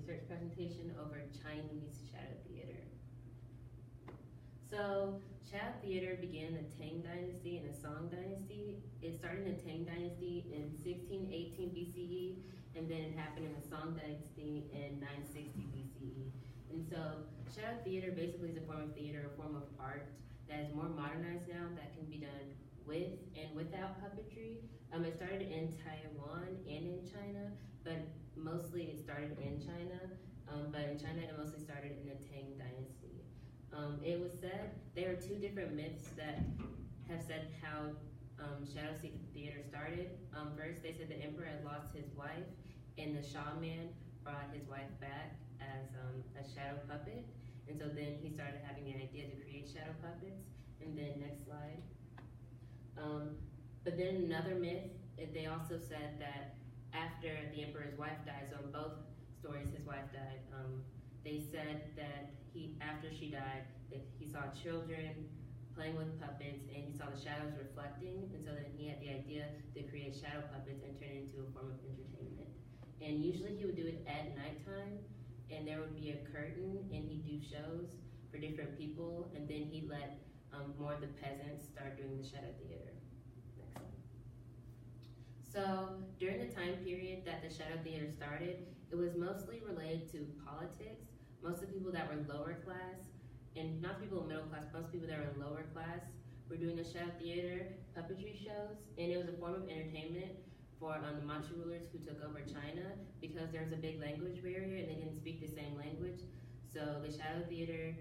research presentation over Chinese shadow theater. So shadow theater began in the Tang Dynasty and the Song Dynasty. It started in the Tang Dynasty in 1618 BCE, and then it happened in the Song Dynasty in 960 BCE. And so shadow theater basically is a form of theater, a form of art that is more modernized now, that can be done with and without puppetry. It started in Taiwan and in China, but mostly it started in China. But in China, it mostly started in the Tang Dynasty. It was said, there are two different myths that have said how shadow theater started. First, they said the emperor had lost his wife, and the shaman brought his wife back as a shadow puppet. And so then he started having the idea to create shadow puppets. And then next slide. But then another myth, they also said that after the emperor's wife died, so in both stories his wife died, they said that after she died, that he saw children playing with puppets and he saw the shadows reflecting, and so then he had the idea to create shadow puppets and turn it into a form of entertainment. And usually he would do it at nighttime, and there would be a curtain, and he'd do shows for different people, and then he'd let more of the peasants start doing the shadow theater. Next slide. So during the time period that the shadow theater started, it was mostly related to politics. Most of the people that were lower class, and not people in middle class, most people that were in lower class were doing the shadow theater puppetry shows, and it was a form of entertainment for the Manchu rulers who took over China, because there was a big language barrier and they didn't speak the same language. So the shadow theater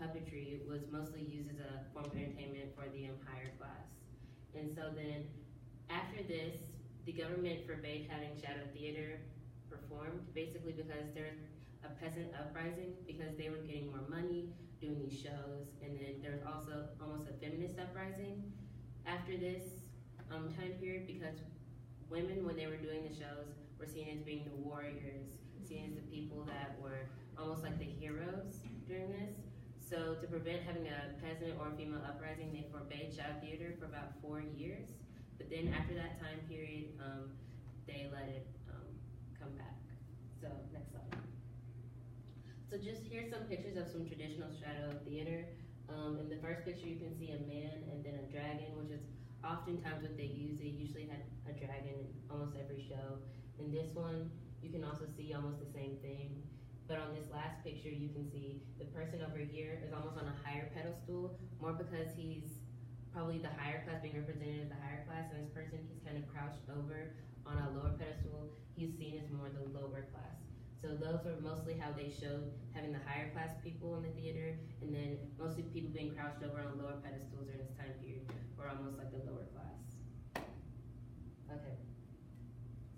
puppetry was mostly used as a form of entertainment for the higher class. And so then after this, the government forbade having shadow theater performed, basically because there's a peasant uprising, because they were getting more money doing these shows. And then there's also almost a feminist uprising after this time period, because women, when they were doing the shows, were seen as being the warriors, seen as the people that were almost like the heroes during this. So to prevent having a peasant or a female uprising, they forbade shadow theater for about 4 years. But then after that time period, they let it come back. So next slide. So just here's some pictures of some traditional shadow theater. In the first picture, you can see a man and then a dragon, which is oftentimes what they use. They usually had a dragon in almost every show. In this one, you can also see almost the same thing. But on this last picture, you can see the person over here is almost on a higher pedestal, more because he's probably the higher class, being represented as the higher class, and this person, he's kind of crouched over on a lower pedestal. He's seen as more the lower class. So those were mostly how they showed having the higher class people in the theater, and then mostly people being crouched over on lower pedestals during this time period were almost like the lower class. Okay.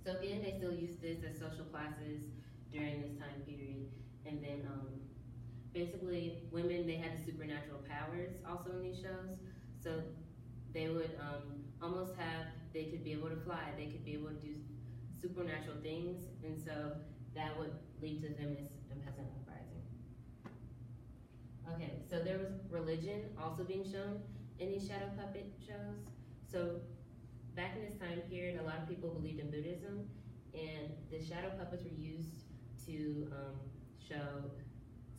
So again, they still use this as social classes during this time period. And then basically women, they had the supernatural powers also in these shows. So they would almost have, they could be able to fly, they could be able to do supernatural things, and so that would lead to feminist and peasant uprising. Okay, so there was religion also being shown in these shadow puppet shows. So back in this time period, a lot of people believed in Buddhism, and the shadow puppets were used to show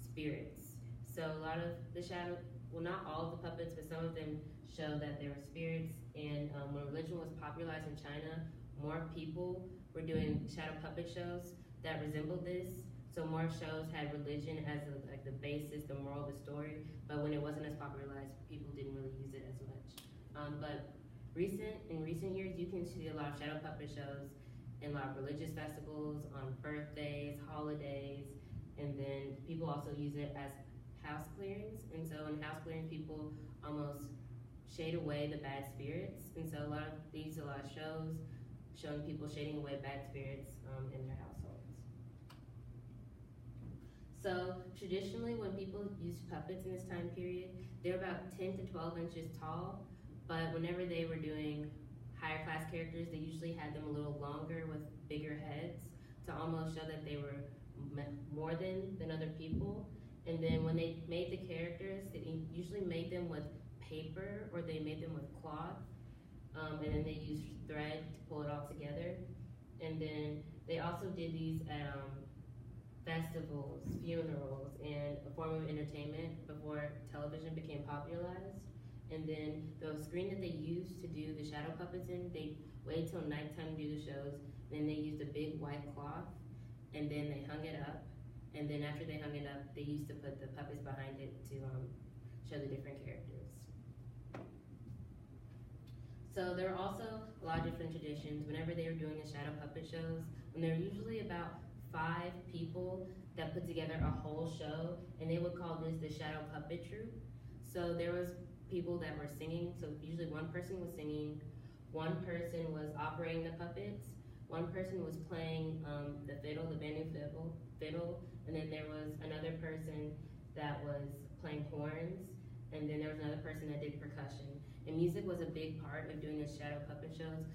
spirits. So a lot of the shadow, well, not all of the puppets, but some of them show that there were spirits. And when religion was popularized in China, more people were doing shadow puppet shows that resembled this. So more shows had religion as like the basis, the moral of the story. But when it wasn't as popularized, people didn't really use it as much. But in recent years, you can see a lot of shadow puppet shows in a lot of religious festivals, on birthdays, holidays, and then people also use it as house clearings. And so in house clearing, people almost shade away the bad spirits. And so a lot of shows showing people shading away bad spirits in their households. So traditionally, when people used puppets in this time period, they were about 10 to 12 inches tall, but whenever they were doing higher class characters, they usually had them a little longer with bigger heads to almost show that they were more than other people. And then when they made the characters, they usually made them with paper or they made them with cloth, and then they used thread to pull it all together. And then they also did these at festivals, funerals, and a form of entertainment before television became popularized. And then the screen that they used to do the shadow puppets in, they waited till nighttime to do the shows. Then they used a big white cloth, and then they hung it up. And then after they hung it up, they used to put the puppets behind it to show the different characters. So there were also a lot of different traditions. Whenever they were doing the shadow puppet shows, when there were usually about 5 people that put together a whole show, and they would call this the shadow puppet troupe. So there was people that were singing, so usually one person was singing, one person was operating the puppets, one person was playing the fiddle, the bamboo fiddle, and then there was another person that was playing horns, and then there was another person that did percussion. And music was a big part of doing the shadow puppet shows.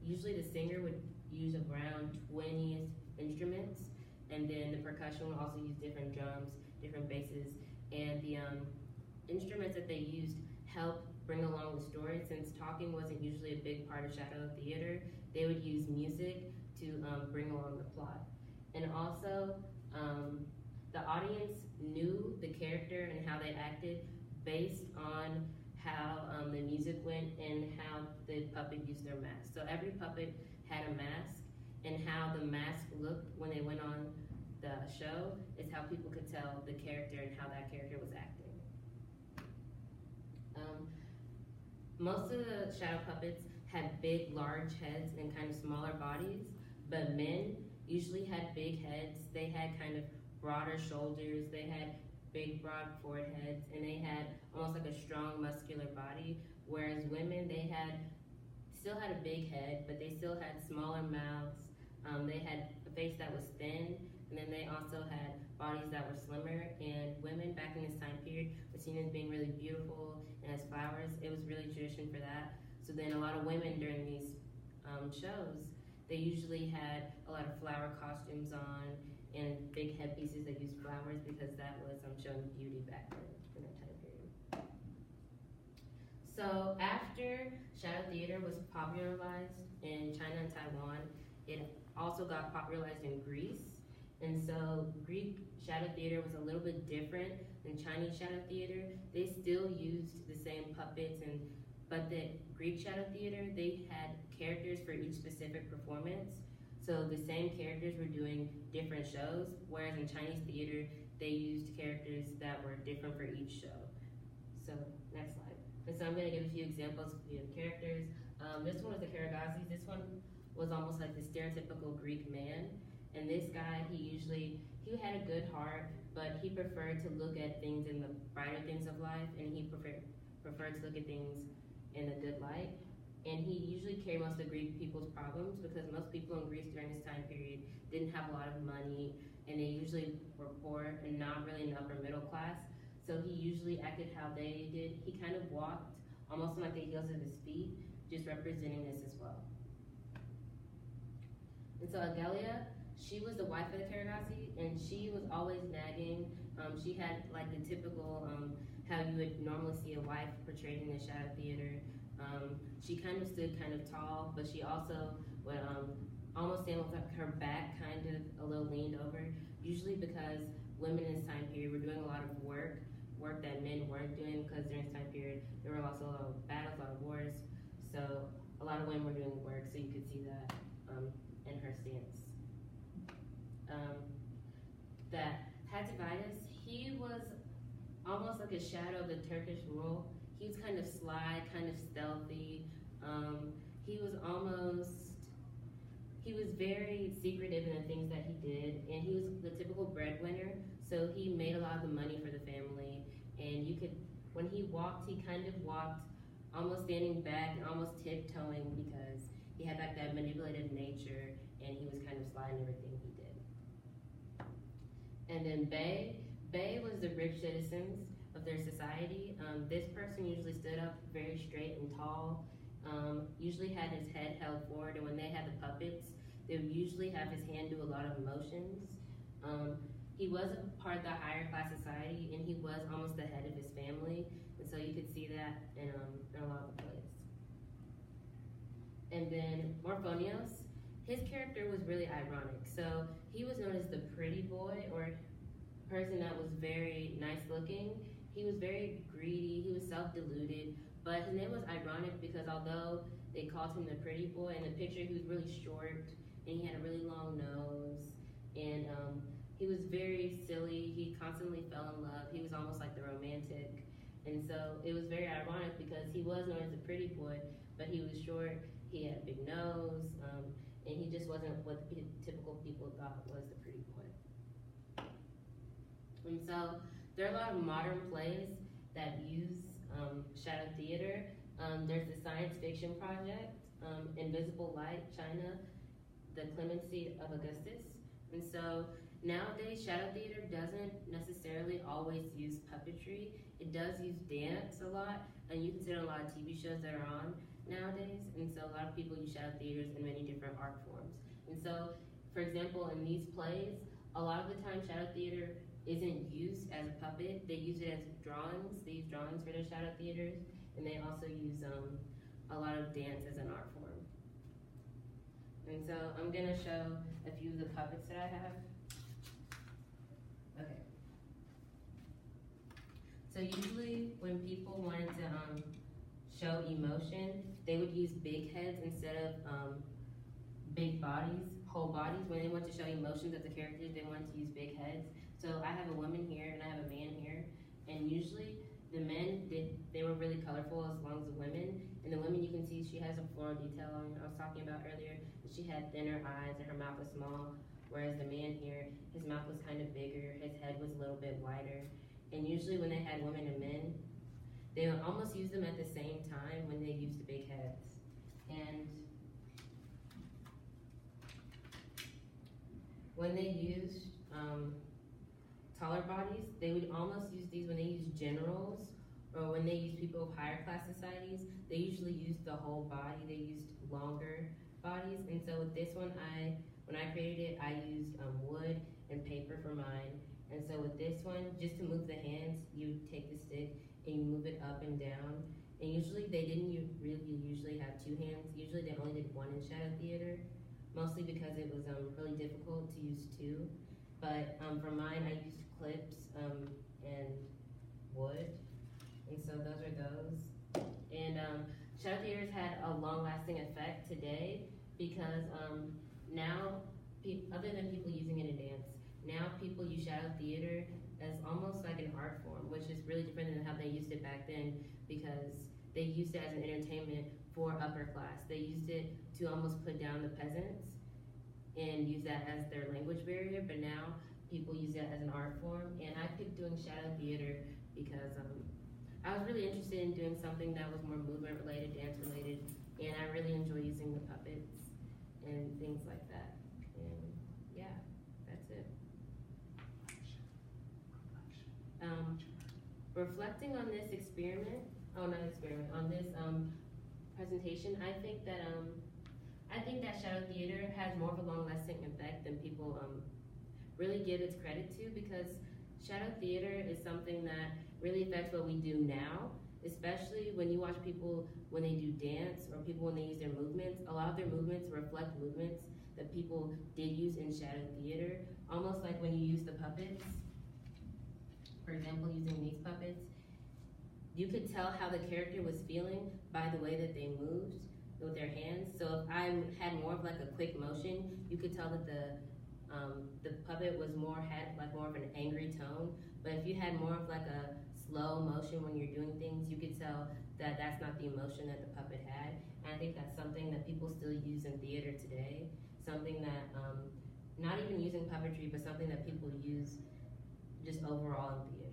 Usually the singer would use around 20 instruments, and then the percussion would also use different drums, different basses, and the instruments that they used helped bring along the story. Since talking wasn't usually a big part of shadow theater, they would use music to bring along the plot. And also, the audience knew the character and how they acted based on how the music went and how the puppet used their mask. So every puppet had a mask, and how the mask looked when they went on the show is how people could tell the character and how that character was acting. Most of the shadow puppets had big, large heads and kind of smaller bodies, but men usually had big heads. They had kind of broader shoulders, they had big, broad foreheads, and they had almost like a strong, muscular body, whereas women, they still had a big head, but they still had smaller mouths. They had a face that was thin, and then they also had bodies that were slimmer. And women back in this time period were seen as being really beautiful and as flowers. It was really tradition for that. So then a lot of women during these shows, they usually had a lot of flower costumes on and big headpieces that used flowers because that was showing beauty back then in that time period. So after shadow theater was popularized in China and Taiwan, it also got popularized in Greece. And so Greek shadow theater was a little bit different than Chinese shadow theater. They still used the same puppets, but the Greek shadow theater, they had characters for each specific performance. So the same characters were doing different shows, whereas in Chinese theater, they used characters that were different for each show. So next slide. And so I'm gonna give a few examples of the characters. This one was the Karagassis. This one was almost like the stereotypical Greek man. And this guy, he had a good heart, but he preferred to look at things in the brighter things of life, and he preferred to look at things in a good light. And he usually carried most of Greek people's problems because most people in Greece during this time period didn't have a lot of money, and they usually were poor and not really in the upper middle class. So he usually acted how they did. He kind of walked almost on like the heels of his feet, just representing this as well. And so Agelia, she was the wife of the Karagassi, and she was always nagging. She had like the typical, how you would normally see a wife portrayed in the shadow theater. She kind of stood kind of tall, but she also would almost stand with her back kind of a little leaned over, usually because women in this time period were doing a lot of work that men weren't doing, because during this time period, there were also a lot of battles, a lot of wars, so a lot of women were doing work, so you could see that in her stance. That Hativitis, he was almost like a shadow of the Turkish rule. He was kind of sly, kind of stealthy. He was very secretive in the things that he did, and he was the typical breadwinner, so he made a lot of the money for the family. And when he walked, he kind of walked almost standing back and almost tiptoeing because he had like that manipulative nature, and he was kind of sly in everything he did. And then Bey was the rich citizens of their society. This person usually stood up very straight and tall, usually had his head held forward, and when they had the puppets, they would usually have his hand do a lot of motions. He was a part of the higher class society, and he was almost the head of his family, and so you could see that in a lot of the plays. And then Morphonios, his character was really ironic. So he was known as the pretty boy, or person that was very nice looking. He was very greedy, he was self-deluded, but his name was ironic because although they called him the pretty boy, in the picture he was really short, and he had a really long nose, and he was very silly, he constantly fell in love, he was almost like the romantic, and so it was very ironic because he was known as the pretty boy, but he was short, he had a big nose, and he just wasn't what typical people thought was the pretty boy. And so there are a lot of modern plays that use shadow theater. There's the science fiction project, Invisible Light, China, The Clemency of Augustus. And so nowadays, shadow theater doesn't necessarily always use puppetry. It does use dance a lot, and you can see it on a lot of TV shows that are on nowadays. And so a lot of people use shadow theaters in many different art forms. And so, for example, in these plays, a lot of the time shadow theater isn't used as a puppet. They use it as drawings. They use drawings for their shadow theaters, and they also use a lot of dance as an art form. And so I'm gonna show a few of the puppets that I have. Okay. So usually when people wanted to show emotion, they would use big heads instead of big bodies, whole bodies. When they want to show emotions of the characters, they wanted to use big heads. So I have a woman here and I have a man here, and usually the men, they were really colorful as long as the women. And the women, you can see she has a floral detail on I was talking about earlier. She had thinner eyes and her mouth was small, whereas the man here, his mouth was kind of bigger, his head was a little bit wider. And usually when they had women and men, they would almost use them at the same time when they used the big heads. And when they used taller bodies, they would almost use these when they use generals or when they use people of higher class societies. They usually used the whole body. They used longer bodies. And so with this one, when I created it, I used wood and paper for mine. And so with this one, just to move the hands, you take the stick and you move it up and down. And usually they didn't really usually have two hands. Usually they only did one in shadow theater, mostly because it was really difficult to use two. But for mine, I used clips and wood, and so those are those. And shadow theaters had a long-lasting effect today because now, other than people using it in dance, now people use shadow theater as almost like an art form, which is really different than how they used it back then because they used it as an entertainment for upper class. They used it to almost put down the peasants and use that as their language barrier, but now people use that as an art form. And I picked doing shadow theater because I was really interested in doing something that was more movement related, dance related, and I really enjoy using the puppets and things like that. And yeah, that's it. Reflecting on this experiment, on this presentation, I think that shadow theater has more of a long-lasting effect than people really give its credit to, because shadow theater is something that really affects what we do now, especially when you watch people when they do dance or people when they use their movements. A lot of their movements reflect movements that people did use in shadow theater, almost like when you use the puppets. For example, using these puppets, you could tell how the character was feeling by the way that they moved with their hands. So if I had more of like a quick motion, you could tell that the puppet was had more of an angry tone. But if you had more of like a slow motion when you're doing things, you could tell that that's not the emotion that the puppet had. And I think that's something that people still use in theater today. Something that, not even using puppetry, but something that people use just overall in theater.